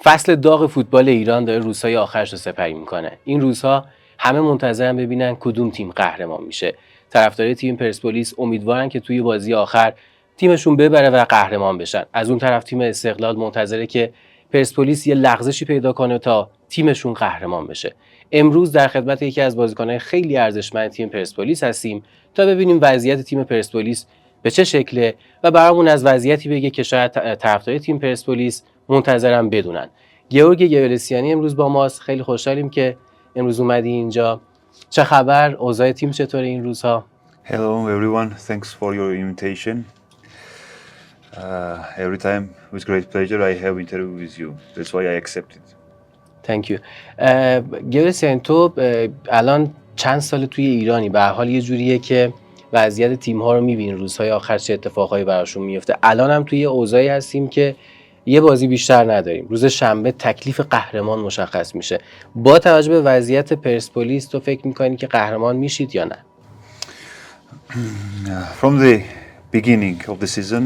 فصل داغ فوتبال ایران داره روزهای آخرش رو سپری میکنه. این روزها همه منتظرن ببینن کدوم تیم قهرمان میشه. طرفدارای تیم پرسپولیس امیدوارن که توی بازی آخر تیمشون ببره و قهرمان بشن. از اون طرف تیم استقلال منتظره که پرسپولیس یه لغزشی پیدا کنه تا تیمشون قهرمان بشه. امروز در خدمت یکی از بازیکنان خیلی ارزشمند تیم پرسپولیس هستیم تا ببینیم وضعیت تیم پرسپولیس به چه شکله و برامون از وضعیتی بگه که شاید طرفدارای تیم پرسپولیس منتظرم بدونن. گولسیانی امروز با ماست. خیلی خوشحالیم که امروز اومدی اینجا. چه خبر؟ اوضاع تیم چطوره این روزها؟ Hello everyone, thanks for your invitation. Every time with great pleasure I have interview with you. That's why I accepted. Thank you. گولسیانی تو الان چند سال توی ایرانی؟ به هر حال یه جوریه که وضعیت تیم‌ها رو می‌بینی روزهای آخر چه اتفاقایی براشون میفته. الان هم توی اوضاعی هستیم که یه بازی بیشتر نداریم. روز شنبه تکلیف قهرمان مشخص میشه. با توجه به وضعیت پرسپولیس تو فکر می‌کنی که قهرمان میشید یا نه؟ From the beginning of the season,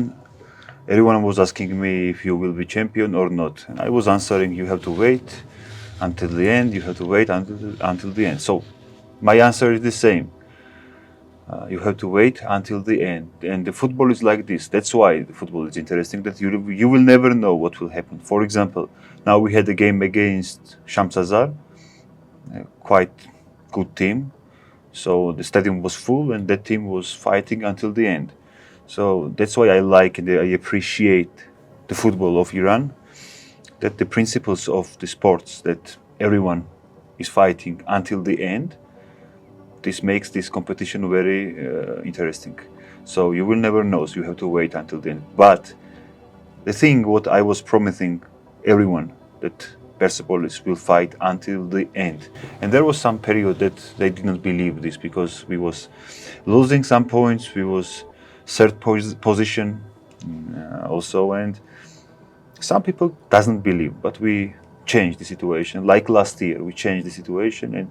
everyone was asking me if you will be champion or not. And I was answering, you have to wait until the end, you have to wait until the end. So my answer is the same. You have to wait until the end. And the football is like this. That's why the football is interesting, that you will never know what will happen. For example, now we had a game against Hamsar, quite good team. So the stadium was full and that team was fighting until the end. So that's why I like and I appreciate the football of Iran, that the principles of the sports, that everyone is fighting until the end. This makes this competition very interesting. So you will never know, so you have to wait until the end. But the thing what I was promising everyone, that Persepolis will fight until the end. And there was some period that they didn't believe this because we was losing some points, we was third position also, and some people doesn't believe, but we changed the situation. Like last year, we changed the situation and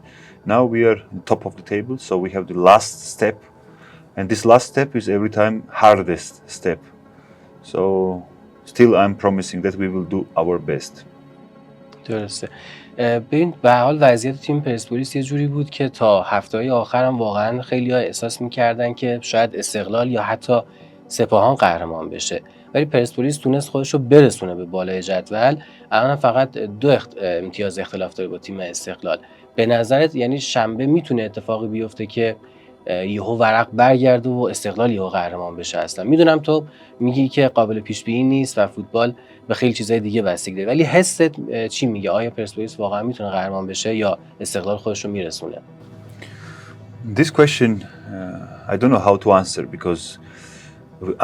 now we are on top of the table, so we have the last step, and this last step is every time hardest step. So still I'm promising that we will do our best. درسته. ببین به هر حال وضعیت تیم پرسپولیس یه جوری بود که تا هفته‌های آخر هم واقعا خیلی‌ها احساس می‌کردن که شاید استقلال یا حتی سپاهان قهرمان بشه، ولی پرسپولیس تونست خودش رو برسونه به بالای جدول. الان فقط امتیاز اختلاف داره با تیم استقلال. به نظرت یعنی شنبه میتونه اتفاقی بیفته که یهو ورق برگرده و استقلال یهو قهرمان بشه؟ اصلا میدونم تو میگی که قابل پیش بینی نیست و فوتبال به خیلی چیزای دیگه بستگی داره، ولی حست چی میگه؟ آیا پرسپولیس واقعا میتونه قهرمان بشه یا استقلال خودش رو میرسونه؟ This question I don't know how to answer because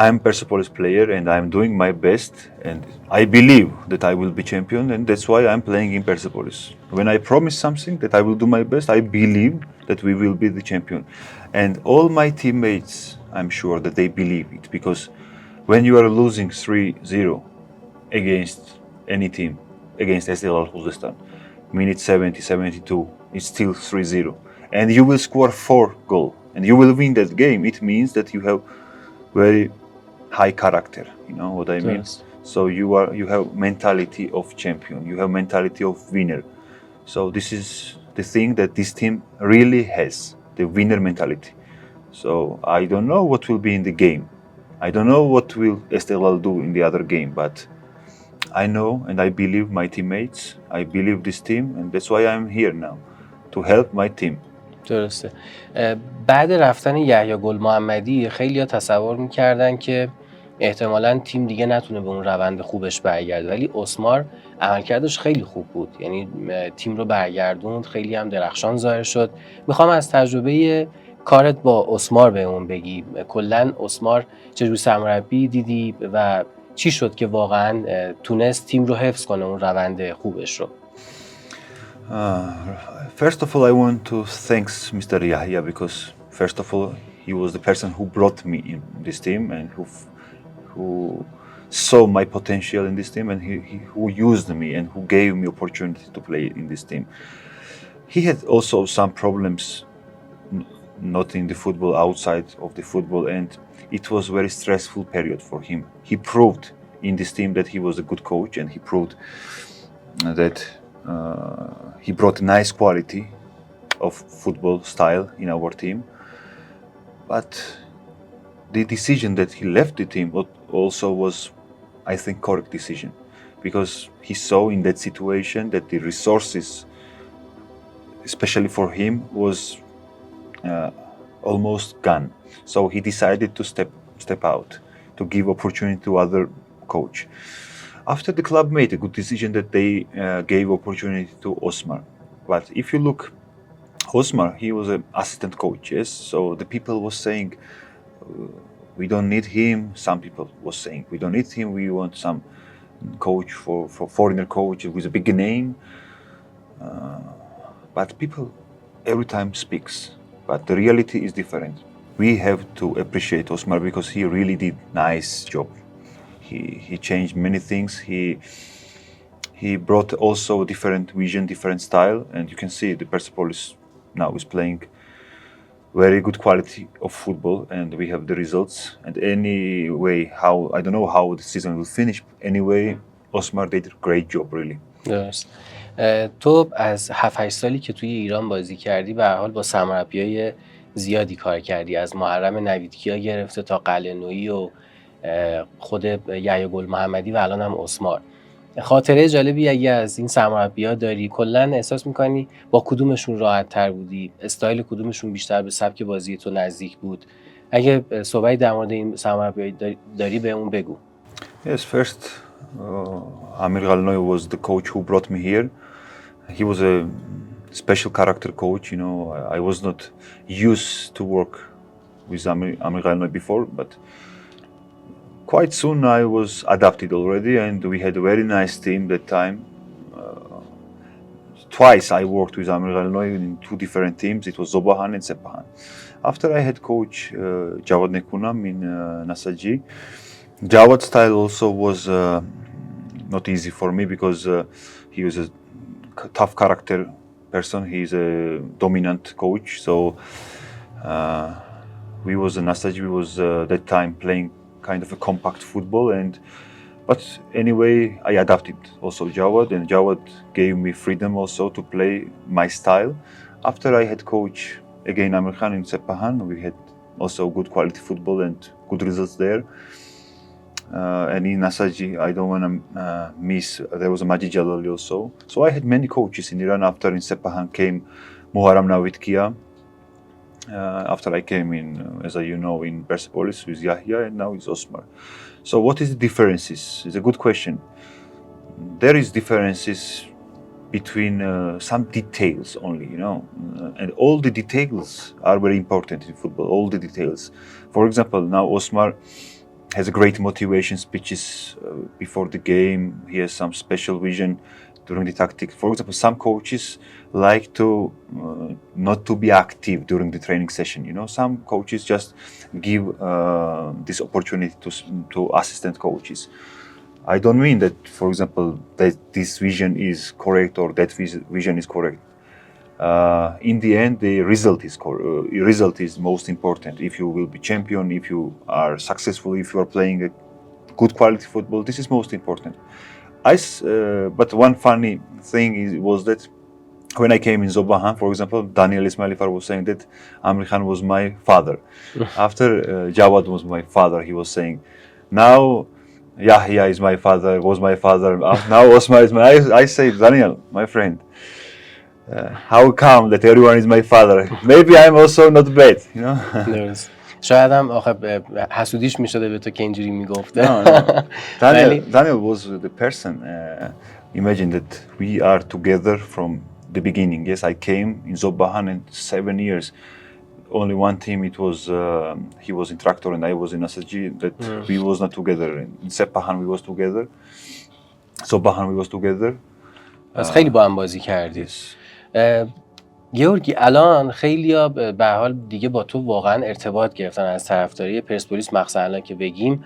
I'm Persepolis player and I'm doing my best and I believe that I will be champion and that's why I'm playing in Persepolis. When I promise something that I will do my best, I believe that we will be the champion. And all my teammates, I'm sure that they believe it because when you are losing 3-0 against any team, against Estaqlal Khuzestan, minute 70, 72, it's still 3-0. And you will score 4 goals and you will win that game. It means that you have very high character, you know what I mean? Yes. So you have mentality of champion, you have mentality of winner. So this is the thing that this team really has, the winner mentality. So I don't know what will be in the game. I don't know what will Estaqlal do in the other game, but I know and I believe my teammates, I believe this team, and that's why I'm here now, to help my team. درسته. بعد رفتن یحیی محمدی خیلی‌ها تصور می‌کردن که احتمالاً تیم دیگه نتونه به اون روند خوبش برگرده، ولی اوسمار عملکردش خیلی خوب بود، یعنی تیم رو برگردوند، خیلی هم درخشان ظاهر شد. میخوام از تجربه کارت با اوسمار بهمون بگی. کلاً اوسمار چجور سرمربی دیدی و چی شد که واقعاً تونست تیم رو حفظ کنه اون روند خوبش رو؟ First of all, I want to thank Mr. Yahya because first of all, he was the person who brought me in this team and who saw my potential in this team and who used me and who gave me opportunity to play in this team. He had also some problems, not in the football, outside of the football, and it was a very stressful period for him. He proved in this team that he was a good coach and he proved that he brought a nice quality of football style in our team, but the decision that he left the team also was, I think, correct decision, because he saw in that situation that the resources, especially for him, was almost gone. So he decided to step out, to give opportunity to other coach. After the club made a good decision that they gave opportunity to Ousmar. But if you look, Ousmar, he was an assistant coach, yes? So the people was saying, we don't need him. Some people was saying, we don't need him. We want some coach for foreigner coach with a big name. But people every time speaks. But the reality is different. We have to appreciate Ousmar because he really did nice job. He changed many things. He brought also different vision, different style, and you can see the Persepolis now is playing very good quality of football, and we have the results. And anyway, I don't know how the season will finish. Anyway, Ousmar did a great job, really. درست. تو از 7-8 سالی که توی ایران بازی کردی به هر حال با سرمربیای زیادی کار کردی، از محرم نویی گرفته تا قلعه نویی و خود یحیی محمدی و الان هم اوسمار. خاطره جالبی اگه از این سرمربی‌ها داری، کلا احساس می‌کنی با کدومشون راحت‌تر بودی؟ استایل کدومشون بیشتر به سبک بازی تو نزدیک بود؟ اگه صحبتی در مورد این سرمربی‌ها داری بهمون بگو. Yes, first, Amir Galnoy was the coach who brought me here. He was a special character coach, you know. I was not used to work with Amir Galnoy before, but quite soon I was adapted already, and we had a very nice team that time. Twice I worked with Amir Galnoy in two different teams. It was Sepahan and Sepahan. After I had coach Javad Nekونام in Nasاجی, Jawad's style also was not easy for me because he was a tough character person. He's a dominant coach. So we was in Nasاجی. We was that time playing kind of a compact football, but anyway I adapted also Javad, and Javad gave me freedom also to play my style. After I had coach again Amir Khan in Sepahan, we had also good quality football and good results there. And in Nasاجی, I don't want to miss, there was a Majid Jalali also. So I had many coaches in Iran. After in Sepahan came Muharram Navidkia. After I came in, as you know, in Persepolis with Yahya, and now it's Ousmar. So what is the differences? It's a good question. There is differences between some details only, you know, and all the details are very important in football, all the details. For example, now Ousmar has a great motivation speeches before the game. He has some special vision during the tactics. For example, some coaches like to not to be active during the training session. You know, some coaches just give this opportunity to assistant coaches. I don't mean that, for example, that this vision is correct or that vision is correct. In the end, the result is most important. If you will be champion, if you are successful, if you are playing a good quality football, this is most important. But one funny thing was that when I came in Sepahan, for example, Daniel Ismailifar was saying that Amir Khan was my father. After Javad was my father, he was saying, now Yahya is my father, was my father. Now Ousmar is my. I say, Daniel, my friend, how come that everyone is my father? Maybe I'm also not bad, you know. درست. شاید هم آخه حسودیش میشده به تو که اینجوری میگفته. No. Daniel was the person. Imagine that we are together from the beginning. Yes, I came in Sepahan in 7 years. Only one team. It was he was in Tractor and I was in Nasاجی. That we was not together. In Sepahan we was together. Sepahan we was together. پس خیلی با هم بازی کردی. گیورگی، الان خیلیا به هر حال دیگه با تو واقعا ارتباط گرفتن از طرفداری پرسپولیس، مخصوصا الان که بگیم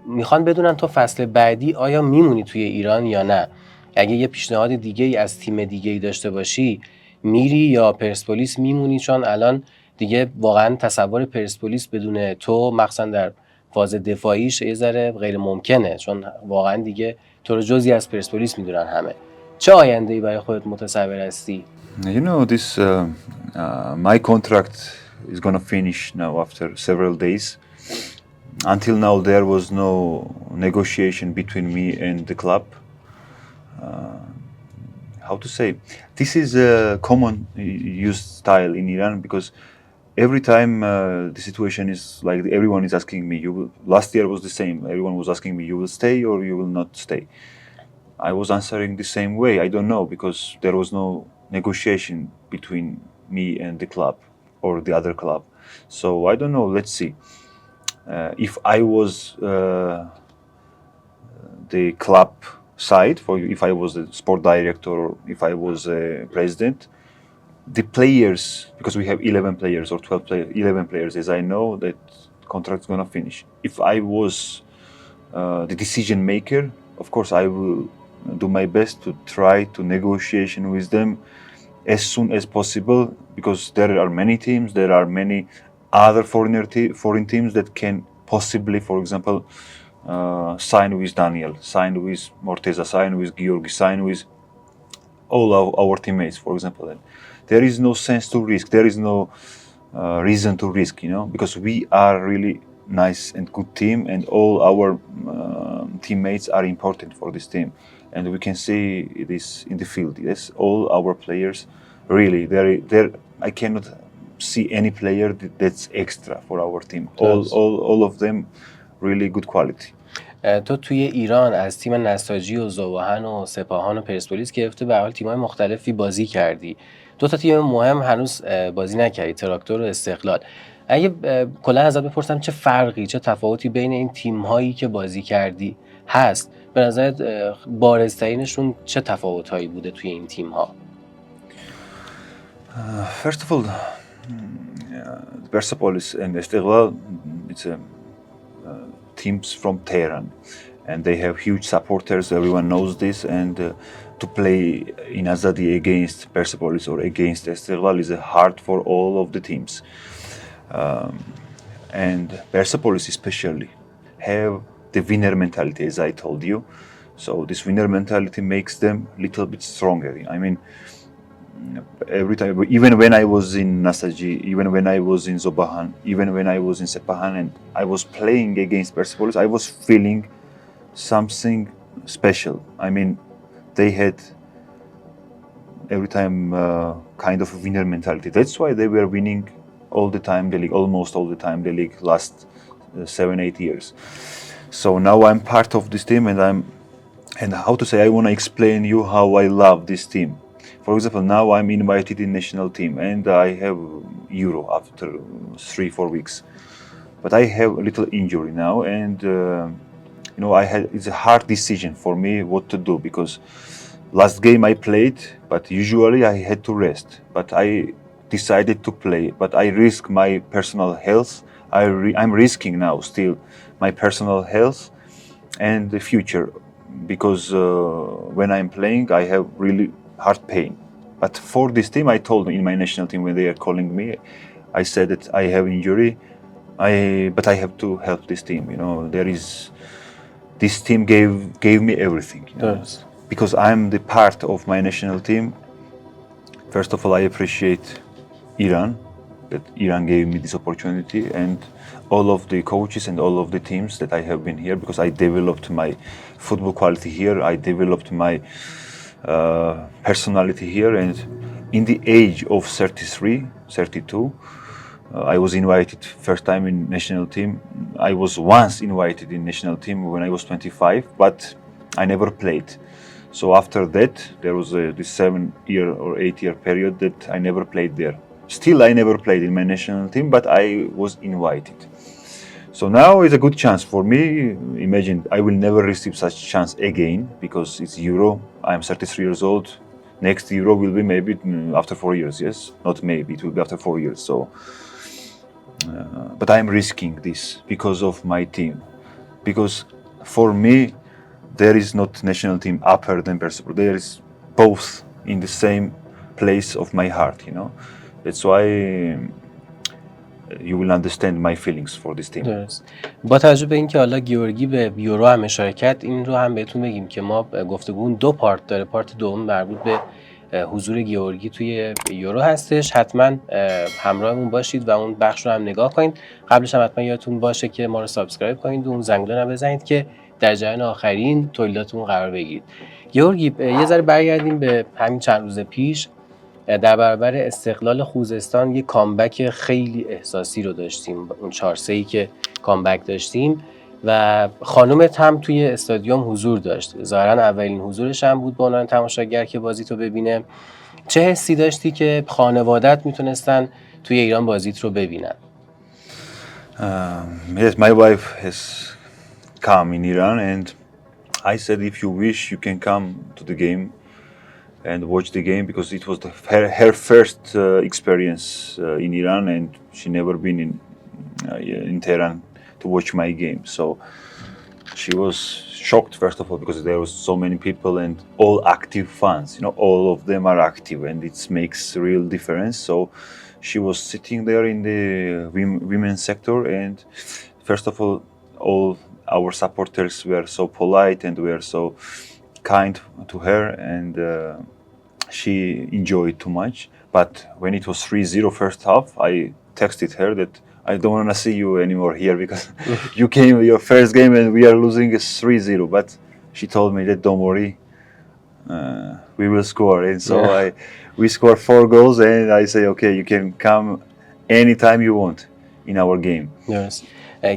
میخوان بدونن تو فصل بعدی آیا میمونی توی ایران یا نه. اگه یه پیشنهاد دیگه ای از تیم دیگه ای داشته باشی میری یا پرسپولیس میمونی؟ چون الان دیگه واقعا تصور پرسپولیس بدون تو مخصوصا در فاز دفاعیش یه ذره غیر ممکنه، چون واقعا دیگه تو رو جزئی از پرسپولیس میدونن همه. چه آینده‌ای برای خودت متصور هستی؟ You know, this my contract is gonna finish now after several days. Until now, there was no negotiation between me and the club. How to say? This is a common used style in Iran because every time the situation is like everyone is asking me. Last year was the same. Everyone was asking me, "You will stay or you will not stay." I was answering the same way. I don't know because there was no negotiation between me and the club or the other club. So I don't know. Let's see. If I was the club side, if I was the sport director or if I was a president, the players, because we have 11 players or 12 players, 11 players, as I know, that contract's gonna finish. If I was the decision maker, of course I will do my best to try to negotiation with them as soon as possible, because there are many teams, there are many other foreign teams that can possibly, for example, sign with Daniel, sign with Morteza, sign with Georgi, sign with all our teammates, for example. And there is no sense to risk. There is no reason to risk, you know, because we are really nice and good team, and all our teammates are important for this team, and we can see this in the field. Yes, all our players really there. I cannot see any player that's extra for our team. All of them really good quality. تو توی ایران از تیم نساجی و زوهن و سپاهان و پرسپولیس گرفته به حال تیم‌های مختلفی بازی کردی. دو تا تیم مهم هنوز بازی نکردی، تراکتور و استقلال. اگه کلا ازت بپرسم چه فرقی، چه تفاوتی بین این تیم‌هایی که بازی کردی هست، به نظرت بارزترینشون چه تفاوت‌هایی بوده توی این تیم‌ها؟ First of all, Persepolis and Estaqlal, it's teams from Tehran, and they have huge supporters. Everyone knows this, and to play in Azadi against Persepolis or against Estaqlal is hard for all of the teams. And Persepolis especially have the winner mentality, as I told you. So this winner mentality makes them a little bit stronger. I mean, every time, even when I was in Nasajی, even when I was in Zobahan, even when I was in Sepahan and I was playing against Persepolis, I was feeling something special. I mean, they had every time kind of a winner mentality. That's why they were winning all the time the league, almost all the time the league last 7-8 years. So now I'm part of this team, and how to say, I want to explain you how I love this team. For example, now I'm invited in national team and I have Euro after 3-4 weeks. But I have a little injury now, and you know, it's a hard decision for me what to do, because last game I played, but usually I had to rest. But I decided to play, but I risk my personal health. I'm risking now still my personal health and the future, because when I'm playing I have really hard pain. But for this team, I told them in my national team when they are calling me, I said that I have injury, but I have to help this team. You know, this team gave me everything. You know? Yes. Because I'm the part of my national team. First of all, I appreciate Iran, that Iran gave me this opportunity, and all of the coaches and all of the teams that I have been here, because I developed my football quality here. I developed my personality here, and in the age of 33, 32, I was invited first time in national team. I was once invited in national team when I was 25, but I never played. So after that, there was this 7-year or 8-year period that I never played there. Still, I never played in my national team, but I was invited. So now is a good chance for me. Imagine I will never receive such chance again, because it's Euro. I'm 33 years old. Next Euro will be maybe after 4 years. Yes, not maybe, it will be after 4 years. So, but I'm risking this because of my team. Because for me, there is not national team upper than Persepolis. There is both in the same place of my heart. You know, that's why. you will understand my feelings for this team. درست. با توجه به اینکه حالا گیورگی به یورو هم اشاره کرد، این رو هم بهتون بگیم که ما گفتگومون 2 پارت داره. پارت دوم مربوط به حضور گیورگی توی یورو هستش. حتما همراهمون باشید و اون بخش رو هم نگاه کنید. قبلش هم حتما یادتون باشه که ما رو سابسکرایب کنید و اون زنگوله رو بزنید که در جریان آخرین تولیداتمون قرار بگیرید. گیورگی، یه ذره برگردیم به همین چند روز پیش. در برابر استقلال خوزستان یک کامبک خیلی احساسی رو داشتیم، اون 4-3 که کامبک داشتیم و خانومت هم توی استادیوم حضور داشت. ظاهرا اولین حضورش هم بود به عنوان تماشاگر که بازی تو ببینه. چه حسی داشتی که خانوادت میتونستن توی ایران بازیت رو ببینن؟ Yes, my wife has come in Iran, and I said, if you wish, you can come to the game and watch the game, because it was her first experience in Iran, and she never been in Tehran to watch my game. So she was shocked, first of all, because there was so many people and all active fans. You know, all of them are active, and it makes real difference. So she was sitting there in the women's sector, and first of all our supporters were so polite and were so kind to her, and she enjoyed too much. But when it was 3-0 first half, I texted her that I don't want to see you anymore here, because you came your first game and we are losing 3-0. But she told me that don't worry, we will score. And so we scored 4 goals, and I say, okay, you can come anytime you want in our game. درست.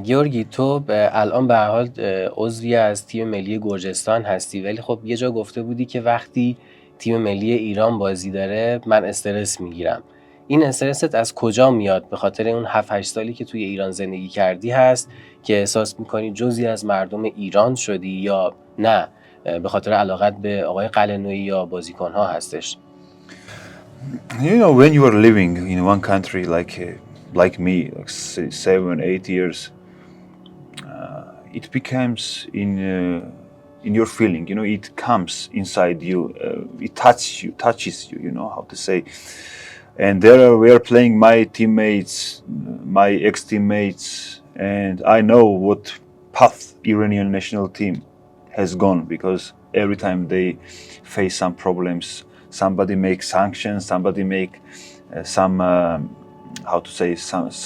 گیورگی، تو الان به هر حال عضوی از تیم ملی گرجستان هستی، ولی خب یه جا گفته بودی که وقتی تیم ملی ایران بازی داره من استرس میگیرم. این استرست از کجا میاد؟ به خاطر اون 7-8 سالی که توی ایران زندگی کردی هست که احساس میکنی جزئی از مردم ایران شدی، یا نه به خاطر علاقت به آقای قلعه نویی یا بازیکن‌ها هستش؟ You know, when you are living in one country like me, like 7-8 years, it becomes in your feeling. You know, it comes inside you. It touches you. You know how to say. And we are playing my teammates, my ex-teammates, and I know what path Iranian national team has gone, because every time they face some problems, somebody makes sanctions, somebody make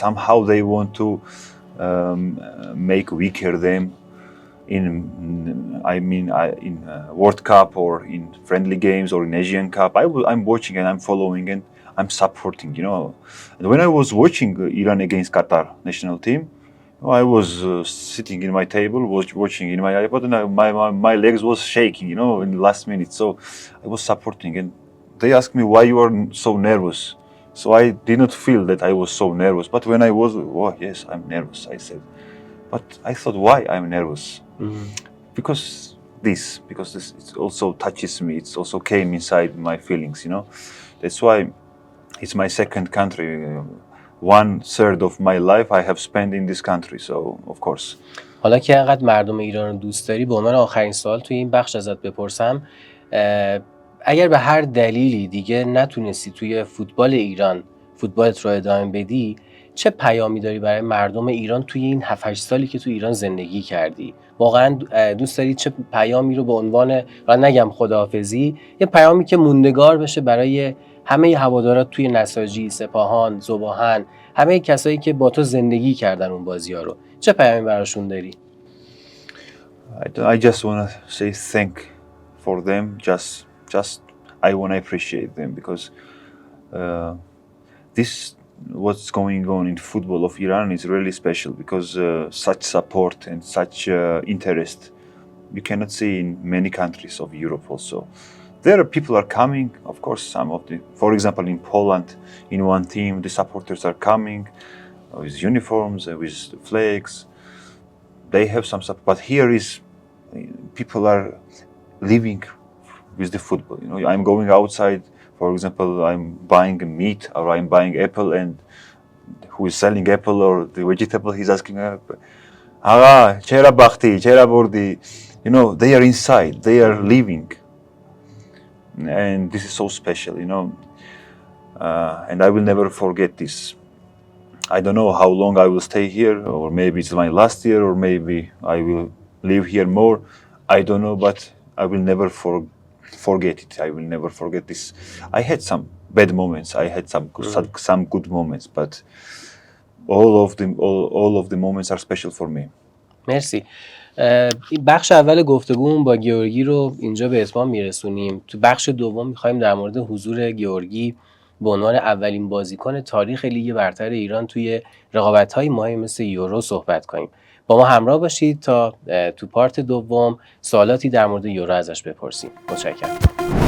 somehow they want to make weaker them in World Cup or in friendly games or in Asian Cup. I'm watching and I'm following and I'm supporting, you know. And when I was watching Iran against Qatar national team, I was sitting in my table, watching in my iPad, and my legs was shaking, you know, in the last minute. So I was supporting, and they asked me why you are so nervous. So I did not feel that I was so nervous. But when I was, oh yes, I'm nervous, I said. But I thought, why I'm nervous? Mm-hmm. Because this it also touches me. It also came inside my feelings, you know. That's why it's my second country. 1/3 of my life I have spent in this country, so of course. حالا که انقدر مردم ایران رو دوست داری، به عنوان آخرین سوال توی این بخش ازت بپرسم، اگر به هر دلیلی دیگه نتونستی توی فوتبال ایران فوتبالت رو ادامه بدی، چه پیامی داری برای مردم ایران توی این 7-8 سالی که توی ایران زندگی کردی؟ واقعا دوست داری چه پیامی رو به عنوان، نگم خداحافظی، یه پیامی که موندگار بشه برای همه هوادارات توی نساجی، سپاهان، ذوب‌آهن، همه کسایی که با تو زندگی کردن اون بازی‌ها رو، چه پیامی براشون داری؟ I just want to say thank for them. Just I want to appreciate them, because this what's going on in football of Iran is really special, because such support and such interest you cannot see in many countries of Europe also. There are people are coming, of course, for example, in Poland, in one team, the supporters are coming with uniforms, with flags. They have some support, but here is people are living with the football. You know, I'm going outside, for example, I'm buying meat or I'm buying apple, and who is selling apple or the vegetable, he's asking, "Aga, chera bakhti, chera bordi?" You know, they are inside, they are living. And this is so special, you know, and I will never forget this. I don't know how long I will stay here, or maybe it's my last year, or maybe I will live here more. I don't know, but I will never forget it. I will never forget this. I had some bad moments. I had some good moments, but all of the moments are special for me. مرسی. این بخش اول گفتگومون با گیورگی رو اینجا به اتمام میرسونیم. تو بخش دوم میخوایم در مورد حضور گیورگی به عنوان اولین بازیکن تاریخ لیگ برتر ایران توی رقابت‌های مهم مثل یورو صحبت کنیم. با ما همراه باشید تا تو پارت دوم سوالاتی در مورد یورو ازش بپرسیم. متشکرم.